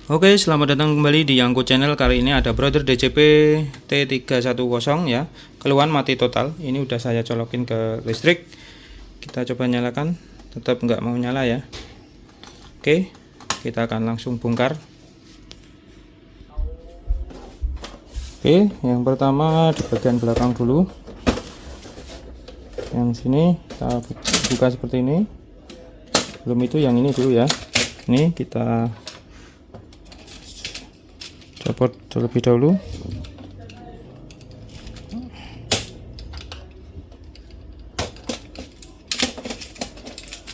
Oke, selamat datang kembali di Yangko Channel. Kali ini ada Brother DCP T310 ya. Keluhan mati total. Ini udah saya colokin ke listrik. Kita coba nyalakan. Tetap nggak mau nyala ya. Oke, kita akan langsung bongkar. Oke, yang pertama di bagian belakang dulu. Yang sini kita buka seperti ini. Belum itu, yang ini dulu ya. Ini kita copot terlebih dahulu.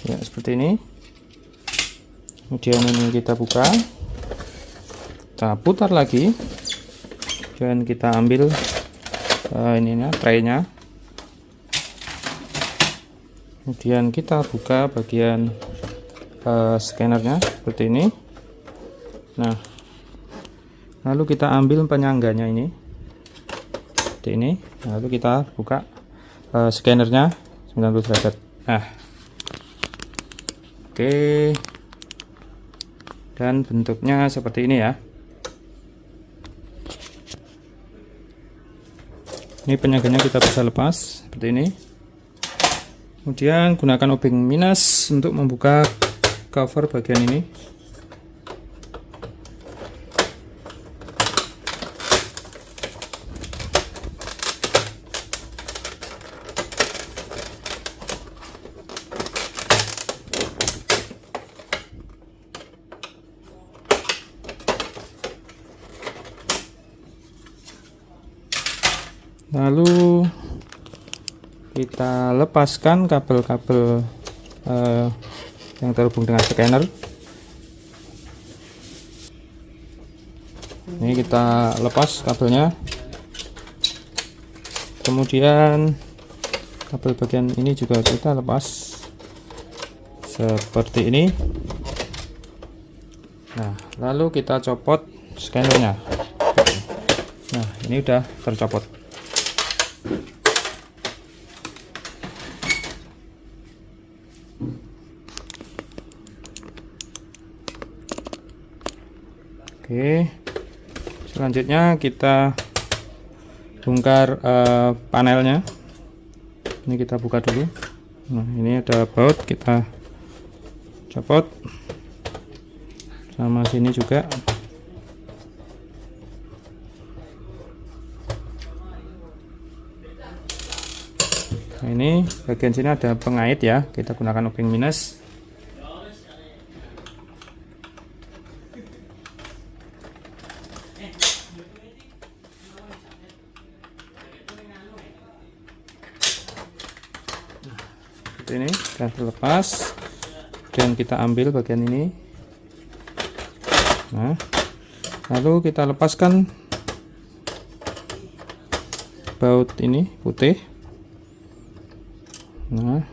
Ya, seperti ini. Kemudian ini kita buka, kita putar lagi, dan kita ambil ininya, traynya. Kemudian kita buka bagian scannernya seperti ini. Nah, lalu kita ambil penyangganya ini seperti ini. Lalu kita buka scannernya 90 derajat. Nah, oke, dan bentuknya seperti ini ya. Ini penyangganya kita bisa lepas seperti ini. Kemudian gunakan obeng minus untuk membuka cover bagian ini. Lalu kita lepaskan kabel-kabel yang terhubung dengan scanner. Ini kita lepas kabelnya. Kemudian kabel bagian ini juga kita lepas seperti ini. Nah, lalu kita copot scannernya. Nah, ini udah tercopot. Oke, selanjutnya kita bongkar panelnya. Ini kita buka dulu. Nah, ini ada baut, kita copot, sama sini juga. Nah, ini bagian sini ada pengait ya, kita gunakan obeng minus. Ini sudah terlepas, dan kita ambil bagian ini. Nah, lalu kita lepaskan baut ini putih. Nah,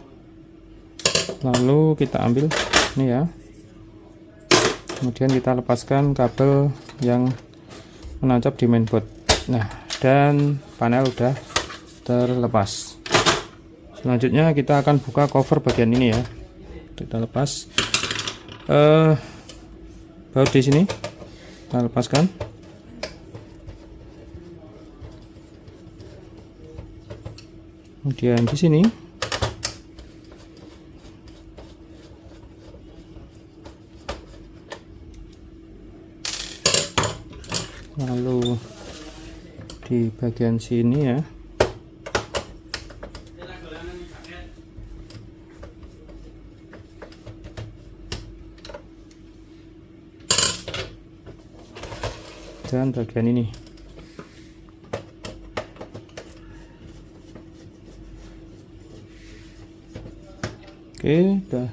lalu kita ambil ini ya. Kemudian kita lepaskan kabel yang menancap di mainboard. Nah, dan panel udah terlepas. Selanjutnya kita akan buka cover bagian ini ya. Kita lepas baut di sini, kita lepaskan. Kemudian di sini lalu di bagian sini ya. Dan bagian ini. Oke, udah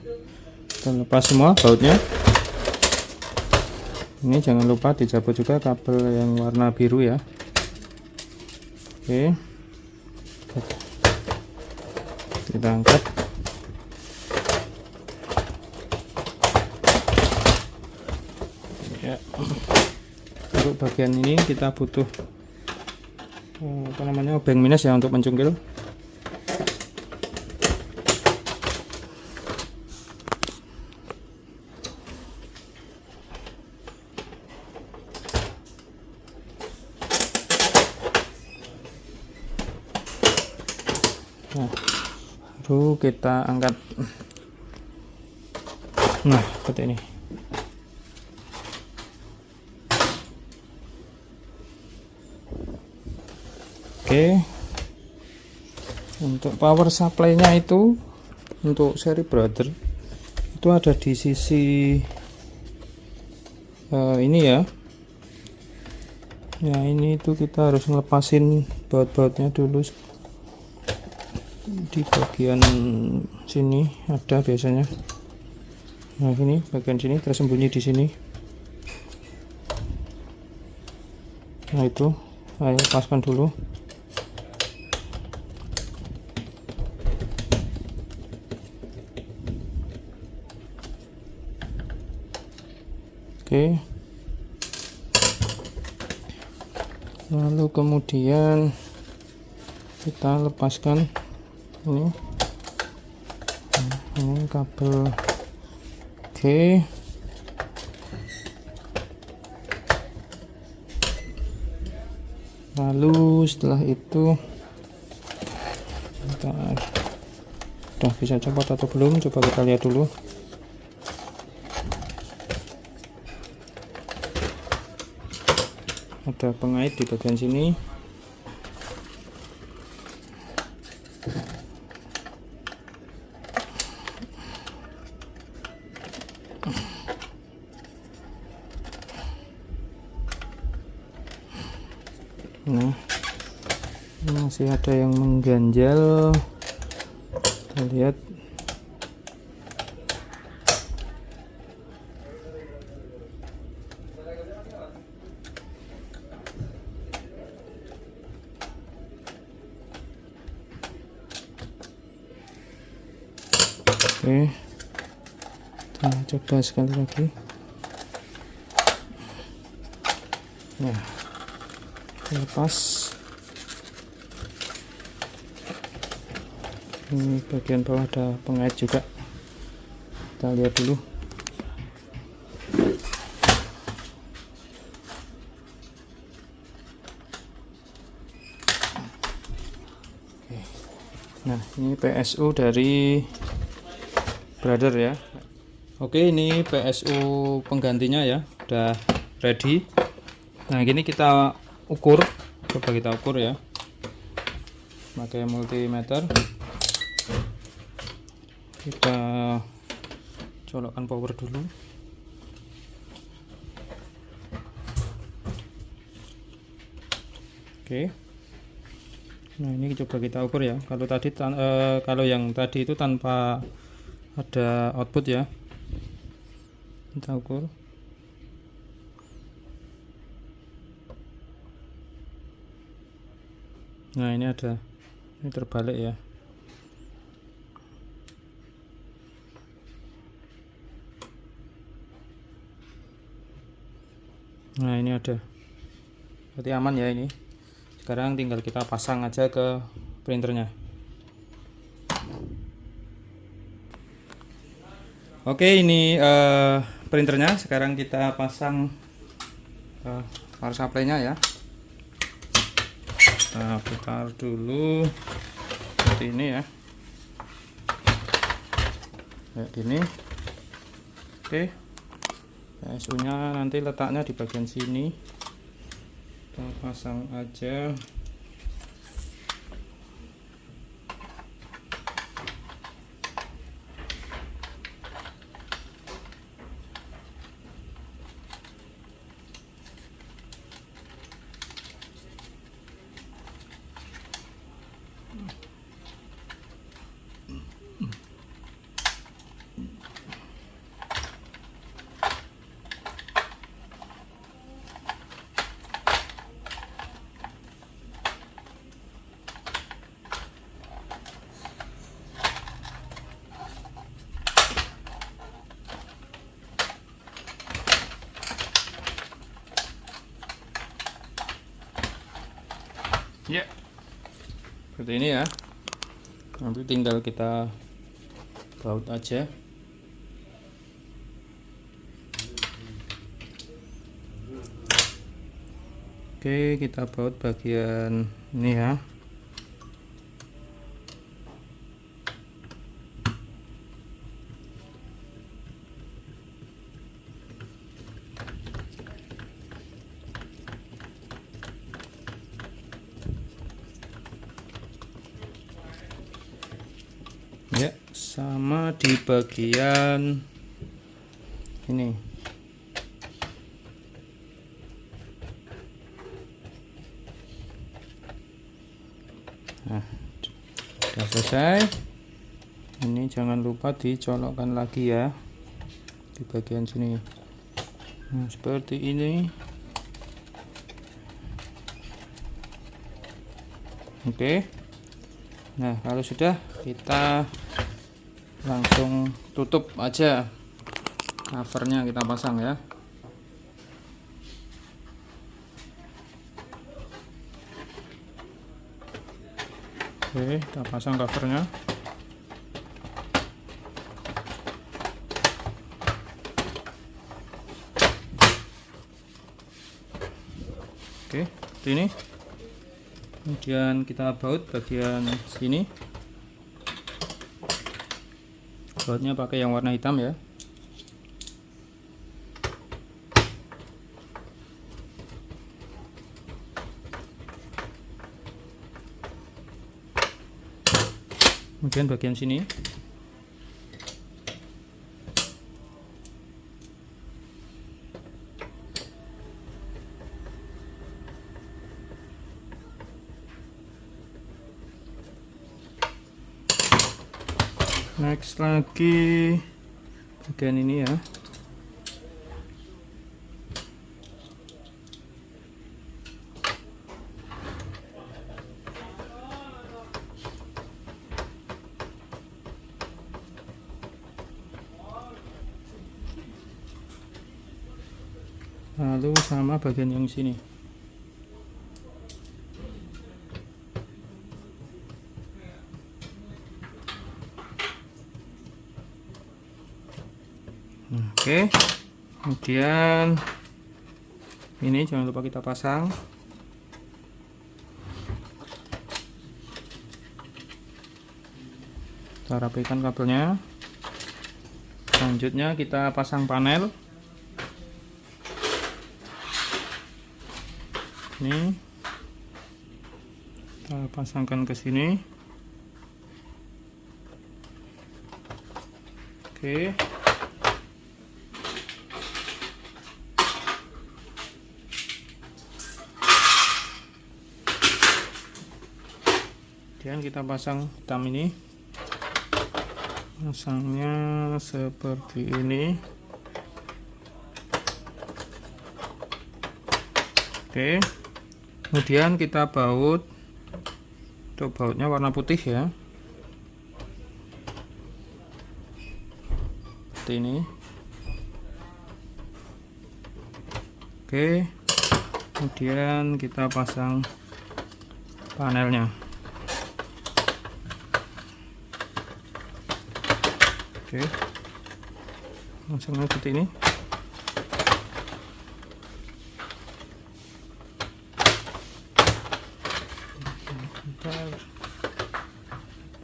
terlepas semua bautnya. Ini jangan lupa dicabut juga kabel yang warna biru ya. Oke, kita angkat. Ya. Untuk bagian ini kita butuh obeng minus ya untuk mencungkil. Nah, baru kita angkat. Nah, seperti ini. Oke, untuk power supply-nya itu untuk seri Brother itu ada di sisi ini ya. Ya, ini itu kita harus ngelepasin baut-bautnya dulu di bagian sini ada biasanya. Nah, ini bagian sini tersembunyi di sini. Nah, itu ayo lepaskan dulu. Oke, lalu kemudian kita lepaskan ini kabel. Oke, lalu setelah itu udah bisa copot atau belum, coba kita lihat dulu. Ada pengait di bagian sini. Nah, masih ada yang mengganjal, kita lihat. Oke, kita coba sekali lagi. Nah, lepas. Ini bagian bawah ada pengait juga, kita lihat dulu. Nah, ini PSU dari Brother ya. Oke, ini PSU penggantinya ya, udah ready. Nah, gini kita ukur, coba kita ukur ya, pakai multimeter. Kita colokkan power dulu. Oke, nah ini coba kita ukur ya. Kalau tadi kalau yang tadi itu tanpa ada output ya, kita ukur. Nah, ini ada, ini terbalik ya. Nah, ini ada, berarti aman ya ini. Sekarang tinggal kita pasang aja ke printernya. Oke, ini printernya. Sekarang kita pasang power supply-nya ya. Kita putar dulu seperti ini ya, kayak gini. Oke, PSU nya nanti letaknya di bagian sini, kita pasang aja. Ya, seperti ini ya. Nanti tinggal kita baut aja. Oke, kita baut bagian ini ya. sama di bagian ini. Nah, sudah selesai. Ini jangan lupa dicolokkan lagi ya di bagian sini. Nah, seperti ini. Oke. Nah, kalau sudah, kita langsung tutup aja, covernya kita pasang ya. Oke, kita pasang covernya. Oke, seperti ini. Kemudian kita baut bagian sini. Bautnya pakai yang warna hitam ya. Kemudian bagian sini. Next lagi bagian ini ya. Lalu sama bagian yang sini. Oke, kemudian ini jangan lupa kita pasang. Kita rapikan kabelnya. Selanjutnya kita pasang panel. Ini kita pasangkan ke sini. Oke. Kemudian kita pasang hitam ini. Pasangnya seperti ini. Oke. Kemudian kita baut. Untuk bautnya warna putih ya. Seperti ini. Oke. Kemudian kita pasang panelnya. Oke. Langsung seperti ini.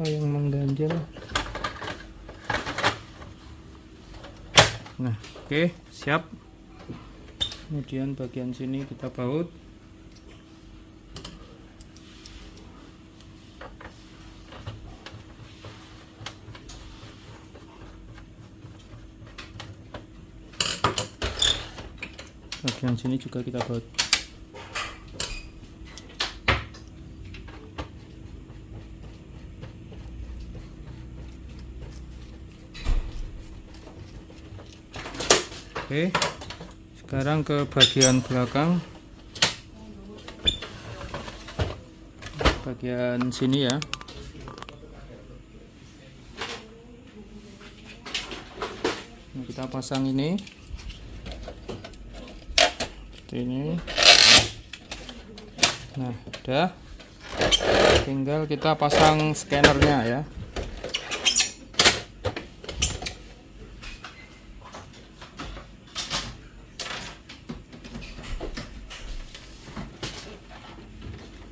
Apa yang mengganjal? Nah, oke, siap. Kemudian bagian sini kita baut. Bagian sini juga kita baut. Oke, sekarang ke bagian belakang, bagian sini ya. Nah, kita pasang ini seperti ini. Nah, udah, tinggal kita pasang scannernya ya.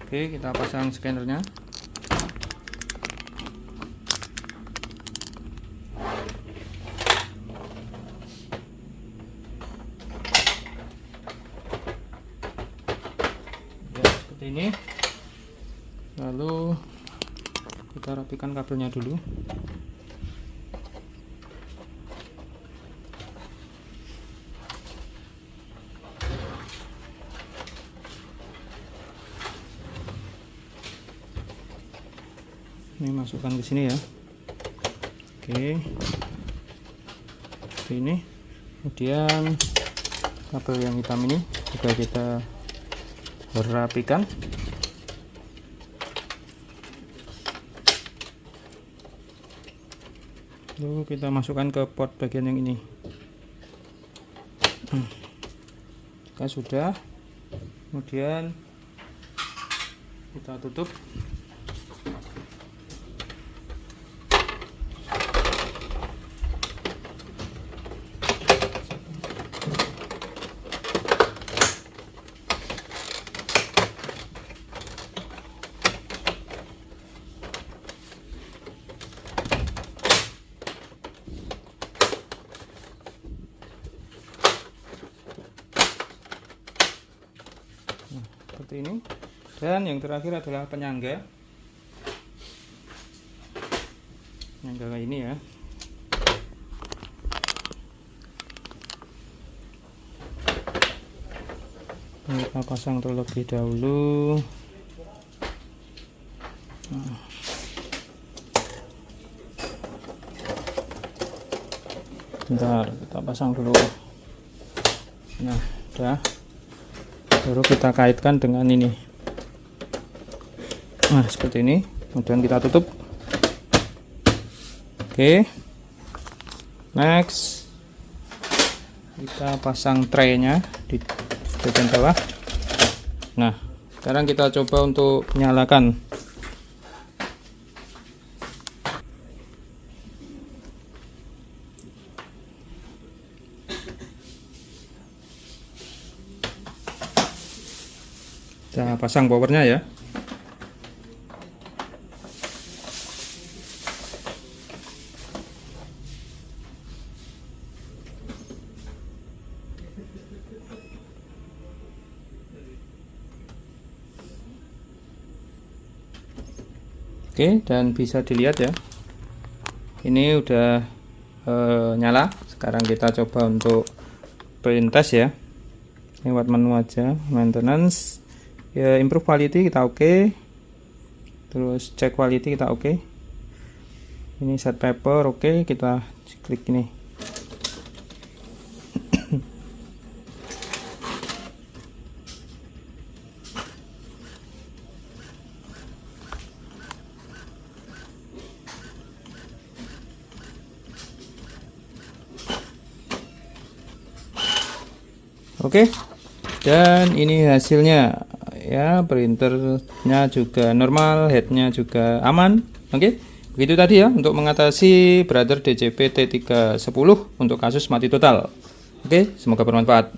Oke, kita pasang scannernya. Ya, seperti ini. Lalu kita rapikan kabelnya dulu. Ini masukkan ke sini ya. Oke, ini kemudian kabel yang hitam ini juga kita rapikan. Lalu kita masukkan ke port bagian yang ini. Jika sudah, kemudian kita tutup. Seperti ini. Dan yang terakhir adalah penyangga kayak ini ya. Ini kita pasang terlebih dahulu. Bentar, kita pasang dulu. Nah, udah. Baru kita kaitkan dengan ini. Nah, seperti ini. Kemudian kita tutup. Oke. Next, kita pasang traynya di bagian bawah. Nah, sekarang kita coba untuk nyalakan. Kita pasang powernya ya. Oke, dan bisa dilihat ya, ini udah nyala. Sekarang kita coba untuk print test ya, lewat menu aja, maintenance ya, improve quality kita oke, terus check quality kita oke, ini set paper oke, kita klik ini. Oke, dan ini hasilnya ya, printernya juga normal, headnya juga aman. Oke, begitu tadi ya untuk mengatasi Brother DJP T310 untuk kasus mati total. Oke, semoga bermanfaat.